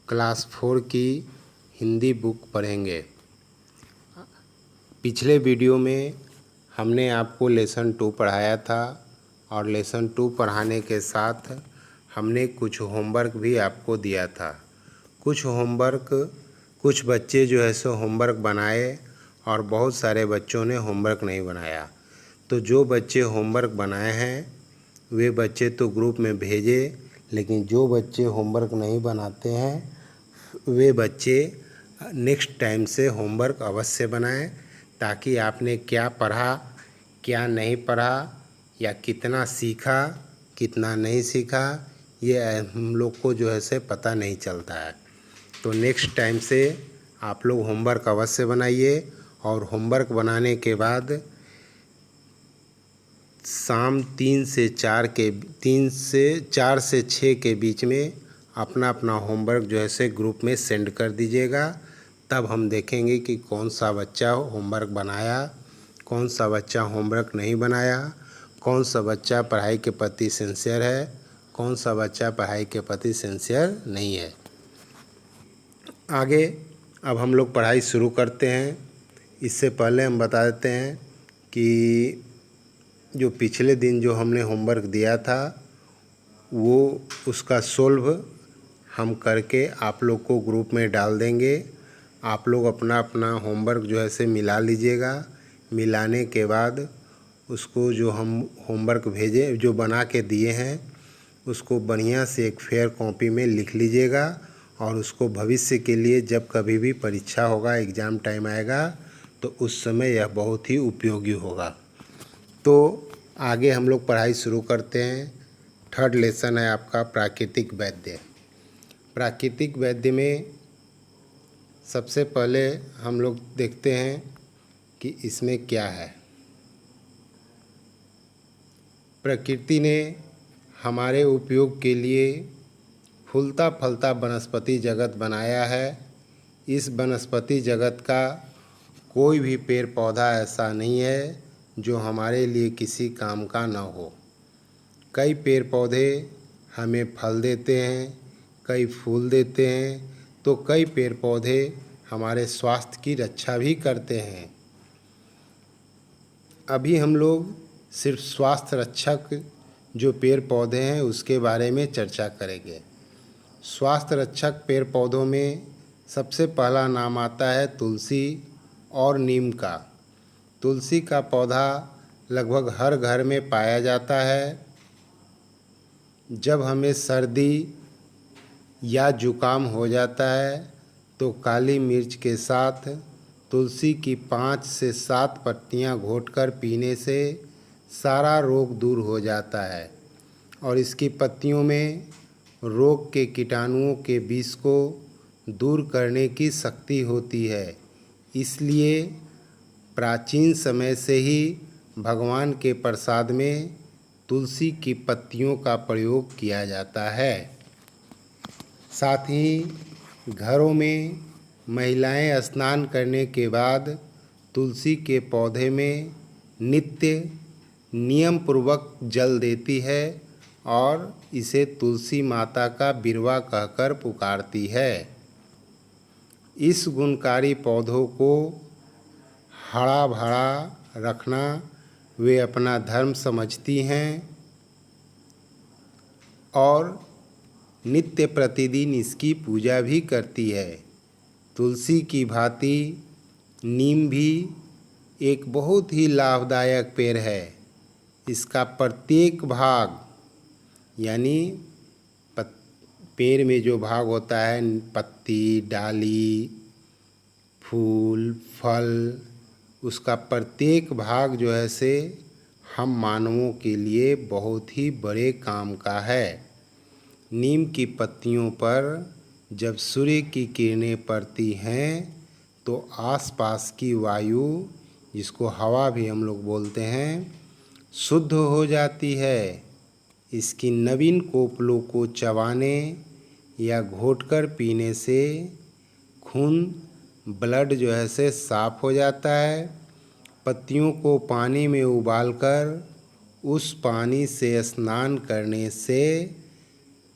Class 4 की Hindi book पढ़ेंगे। पिछले वीडियो में हमने आपको लेसन 2 पढ़ाया था और लेसन 2 पढ़ाने के साथ हमने कुछ होमवर्क भी आपको दिया था। कुछ बच्चे जो है सो होमवर्क बनाए और बहुत सारे बच्चों ने होमवर्क नहीं बनाया। तो जो बच्चे होमवर्क बनाए हैं वे बच्चे तो ग्रुप में भेजे, लेकिन जो बच्चे होमवर्क नहीं बनाते हैं वे बच्चे नेक्स्ट टाइम से होमवर्क अवश्य बनाएं, ताकि आपने क्या पढ़ा, क्या नहीं पढ़ा या कितना सीखा, कितना नहीं सीखा, ये हम लोग को जो है से पता नहीं चलता है। तो नेक्स्ट टाइम से आप लोग होमवर्क अवश्य बनाइए और होमवर्क बनाने के बाद शाम 3 से 4 से 6 के बीच में अपना अपना होमवर्क जो है से ग्रुप में सेंड कर दीजिएगा। तब हम देखेंगे कि कौन सा बच्चा होमवर्क बनाया, कौन सा बच्चा होमवर्क नहीं बनाया, कौन सा बच्चा पढ़ाई के प्रति सिंसियर है, कौन सा बच्चा पढ़ाई के प्रति सिंसियर नहीं है। आगे अब हम लोग पढ़ाई शुरू करते हैं। इससे पहले हम बता देते हैं कि जो पिछले दिन जो हमने होमवर्क दिया था वो उसका सोल्व हम करके आप लोग को ग्रुप में डाल देंगे। आप लोग अपना अपना होमवर्क जो है से मिला लीजिएगा। मिलाने के बाद उसको जो हम होमवर्क भेजे जो बना के दिए हैं उसको बढ़िया से एक फेयर कॉपी में लिख लीजिएगा और उसको भविष्य के लिए जब कभी भी परीक्षा होगा, एग्ज़ाम टाइम आएगा तो उस समय यह बहुत ही उपयोगी होगा। तो आगे हम लोग पढ़ाई शुरू करते हैं। 3rd लेसन है आपका प्राकृतिक वैद्य। प्राकृतिक वैद्य में सबसे पहले हम लोग देखते हैं कि इसमें क्या है। प्रकृति ने हमारे उपयोग के लिए फूलता फलता वनस्पति जगत बनाया है। इस वनस्पति जगत का कोई भी पेड़ पौधा ऐसा नहीं है जो हमारे लिए किसी काम का न हो। कई पेड़ पौधे हमें फल देते हैं, कई फूल देते हैं, तो कई पेड़ पौधे हमारे स्वास्थ्य की रक्षा भी करते हैं। अभी हम लोग सिर्फ स्वास्थ्य रक्षक जो पेड़ पौधे हैं उसके बारे में चर्चा करेंगे। स्वास्थ्य रक्षक पेड़ पौधों में सबसे पहला नाम आता है तुलसी और नीम का। तुलसी का पौधा लगभग हर घर में पाया जाता है। जब हमें सर्दी या जुकाम हो जाता है तो काली मिर्च के साथ तुलसी की 5 से 7 पत्तियां घोटकर पीने से सारा रोग दूर हो जाता है और इसकी पत्तियों में रोग के कीटाणुओं के विष को दूर करने की शक्ति होती है। इसलिए प्राचीन समय से ही भगवान के प्रसाद में तुलसी की पत्तियों का प्रयोग किया जाता है। साथ ही घरों में महिलाएं स्नान करने के बाद तुलसी के पौधे में नित्य नियम पूर्वक जल देती है और इसे तुलसी माता का बिरवा कहकर पुकारती है। इस गुणकारी पौधों को हरा भरा रखना वे अपना धर्म समझती हैं और नित्य प्रतिदिन इसकी पूजा भी करती है। तुलसी की भांति नीम भी एक बहुत ही लाभदायक पेड़ है। इसका प्रत्येक भाग यानी पेड़ में जो भाग होता है, पत्ती, डाली, फूल, फल, उसका प्रत्येक भाग जो है से हम मानवों के लिए बहुत ही बड़े काम का है। नीम की पत्तियों पर जब सूर्य की किरणें पड़ती हैं तो आसपास की वायु, जिसको हवा भी हम लोग बोलते हैं, शुद्ध हो जाती है। इसकी नवीन कोपलों को चबाने या घोटकर पीने से खून ब्लड जो है से साफ हो जाता है। पत्तियों को पानी में उबालकर उस पानी से स्नान करने से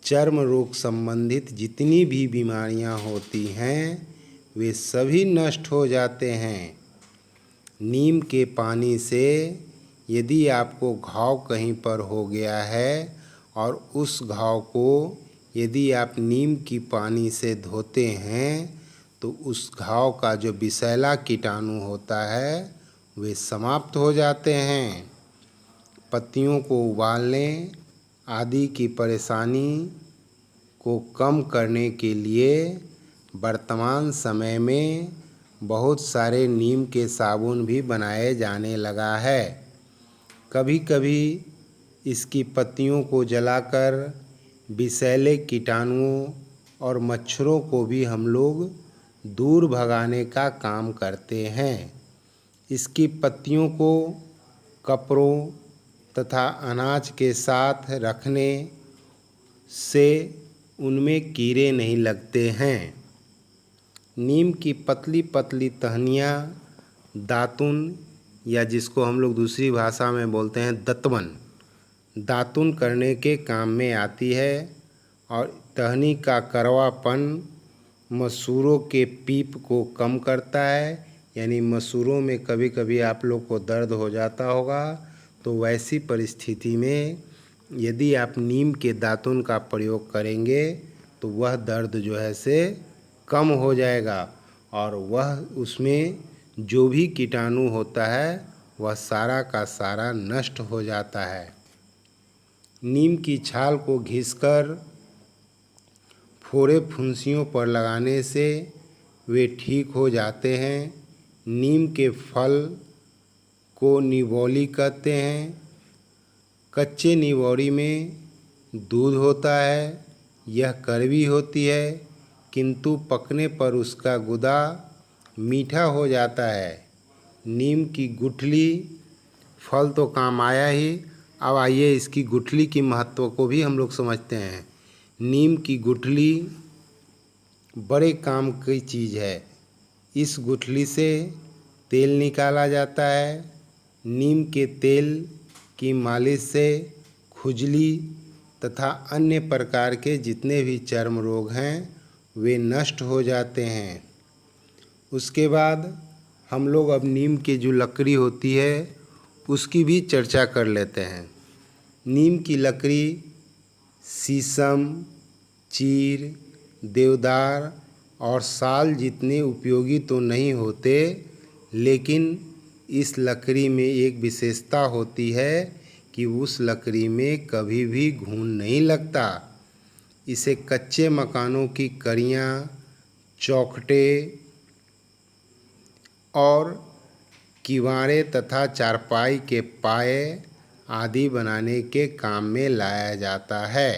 चर्म रोग संबंधित जितनी भी बीमारियां होती हैं वे सभी नष्ट हो जाते हैं। नीम के पानी से यदि आपको घाव कहीं पर हो गया है और उस घाव को यदि आप नीम की पानी से धोते हैं तो उस घाव का जो विषैला कीटाणु होता है वे समाप्त हो जाते हैं। पत्तियों को उबालने आदि की परेशानी को कम करने के लिए वर्तमान समय में बहुत सारे नीम के साबुन भी बनाए जाने लगा है। कभी कभी इसकी पत्तियों को जलाकर विषैले कीटाणुओं और मच्छरों को भी हम लोग दूर भगाने का काम करते हैं। इसकी पत्तियों को कपड़ों तथा अनाज के साथ रखने से उनमें कीड़े नहीं लगते हैं। नीम की पतली पतली टहनियाँ दातुन या जिसको हम लोग दूसरी भाषा में बोलते हैं दतवन, दातुन करने के काम में आती है और टहनी का कड़वापन मसूड़ों के पीप को कम करता है। यानी मसूड़ों में कभी कभी आप लोग को दर्द हो जाता होगा तो वैसी परिस्थिति में यदि आप नीम के दातुन का प्रयोग करेंगे तो वह दर्द जो है से कम हो जाएगा और वह उसमें जो भी कीटाणु होता है वह सारा का सारा नष्ट हो जाता है। नीम की छाल को घिसकर फोड़े फुंसियों पर लगाने से वे ठीक हो जाते हैं। नीम के फल को निवौली कहते हैं। कच्चे निवौरी में दूध होता है, यह कड़वी होती है किंतु पकने पर उसका गुदा मीठा हो जाता है। नीम की गुठली, फल तो काम आया ही, अब आइए इसकी गुठली की महत्व को भी हम लोग समझते हैं। नीम की गुठली बड़े काम की चीज़ है। इस गुठली से तेल निकाला जाता है। नीम के तेल की मालिश से खुजली तथा अन्य प्रकार के जितने भी चर्म रोग हैं वे नष्ट हो जाते हैं। उसके बाद हम लोग अब नीम की जो लकड़ी होती है उसकी भी चर्चा कर लेते हैं। नीम की लकड़ी शीशम, चीर, देवदार और साल जितने उपयोगी तो नहीं होते, लेकिन इस लकड़ी में एक विशेषता होती है कि उस लकड़ी में कभी भी घुन नहीं लगता। इसे कच्चे मकानों की कड़ियाँ, चौखटे और किवाड़े तथा चारपाई के पाए आदि बनाने के काम में लाया जाता है।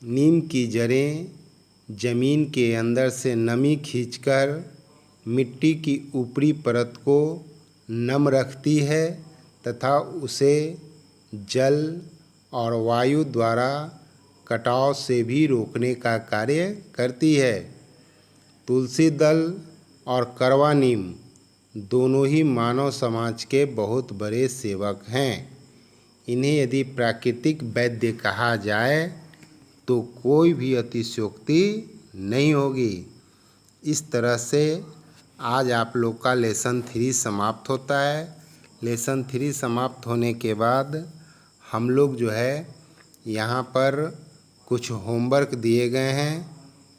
नीम की जड़ें जमीन के अंदर से नमी खींचकर मिट्टी की ऊपरी परत को नम रखती है तथा उसे जल और वायु द्वारा कटाव से भी रोकने का कार्य करती है। तुलसी दल और करवा नीम दोनों ही मानव समाज के बहुत बड़े सेवक हैं। इन्हें यदि प्राकृतिक वैद्य कहा जाए तो कोई भी अतिशयोक्ति नहीं होगी। इस तरह से आज आप लोग का लेसन 3 समाप्त होता है। लेसन 3 समाप्त होने के बाद हम लोग जो है यहाँ पर कुछ होमवर्क दिए गए हैं,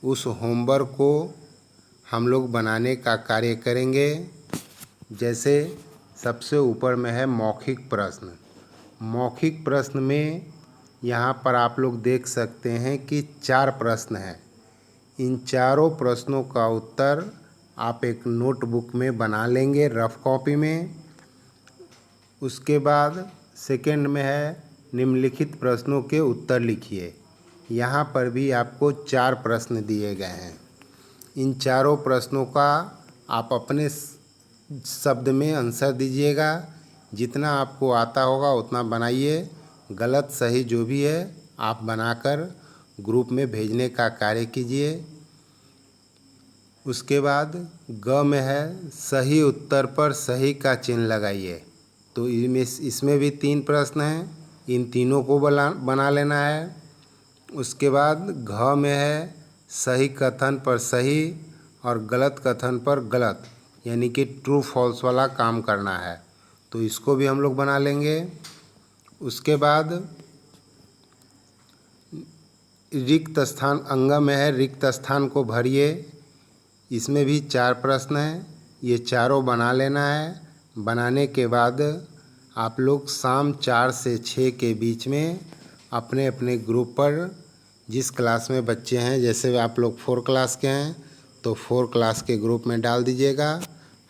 उस होमवर्क को हम लोग बनाने का कार्य करेंगे। जैसे सबसे ऊपर में है मौखिक प्रश्न। मौखिक प्रश्न में यहाँ पर आप लोग देख सकते हैं कि 4 प्रश्न हैं। इन चारों प्रश्नों का उत्तर आप एक नोटबुक में बना लेंगे, रफ कॉपी में। उसके बाद सेकंड में है निम्नलिखित प्रश्नों के उत्तर लिखिए। यहाँ पर भी आपको 4 प्रश्न दिए गए हैं। इन चारों प्रश्नों का आप अपने शब्द में आंसर दीजिएगा। जितना आपको आता होगा उतना बनाइए, गलत सही जो भी है आप बनाकर ग्रुप में भेजने का कार्य कीजिए। उसके बाद ग में है सही उत्तर पर सही का चिन्ह लगाइए। तो इसमें भी 3 प्रश्न हैं, इन तीनों को बना लेना है। उसके बाद घ में है सही कथन पर सही और गलत कथन पर गलत, यानी कि ट्रू फॉल्स वाला काम करना है, तो इसको भी हम लोग बना लेंगे। उसके बाद रिक्त स्थान अंग में है रिक्त स्थान को भरिए, इसमें भी 4 प्रश्न हैं, ये चारों बना लेना है। बनाने के बाद आप लोग शाम 4 से 6 के बीच में अपने अपने ग्रुप पर, जिस क्लास में बच्चे हैं, जैसे आप लोग 4 क्लास के हैं तो 4 क्लास के ग्रुप में डाल दीजिएगा।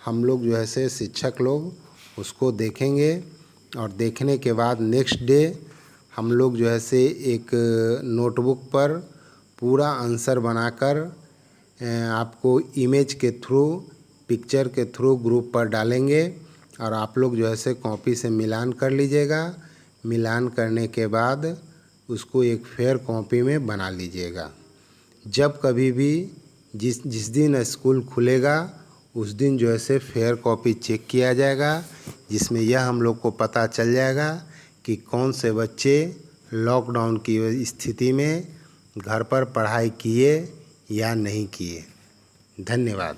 हम लोग जो है से शिक्षक लोग उसको देखेंगे और देखने के बाद नेक्स्ट डे हम लोग जो है से एक नोटबुक पर पूरा आंसर बनाकर आपको इमेज के थ्रू, पिक्चर के थ्रू ग्रुप पर डालेंगे और आप लोग जो है से कॉपी से मिलान कर लीजिएगा। मिलान करने के बाद उसको एक फेयर कॉपी में बना लीजिएगा। जब कभी भी जिस दिन स्कूल खुलेगा उस दिन जो है से फेयर कॉपी चेक किया जाएगा, जिसमें यह हम लोग को पता चल जाएगा कि कौन से बच्चे लॉकडाउन की स्थिति में घर पर पढ़ाई किए या नहीं किए। धन्यवाद।